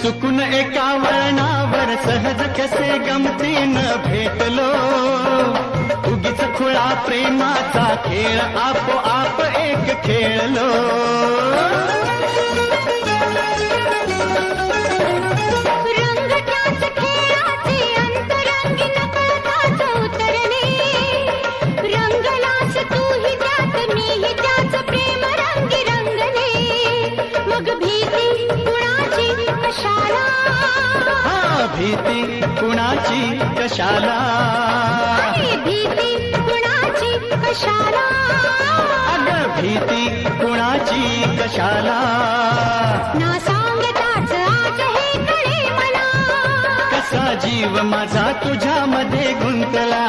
चुकून एका वळणावर सहज कसे गमतीनं भेटलो, उगीच खुळा प्रेमाचा खेळ आपोआप एक खेळलो. भीती कुणाची कशाला, भीती कुणाची कशाला, अगं भीती कुणाची कशाला. ना सांगताच आज हे कळे मला, कसा जीव माझा तुझ्यामध्ये गुंतला.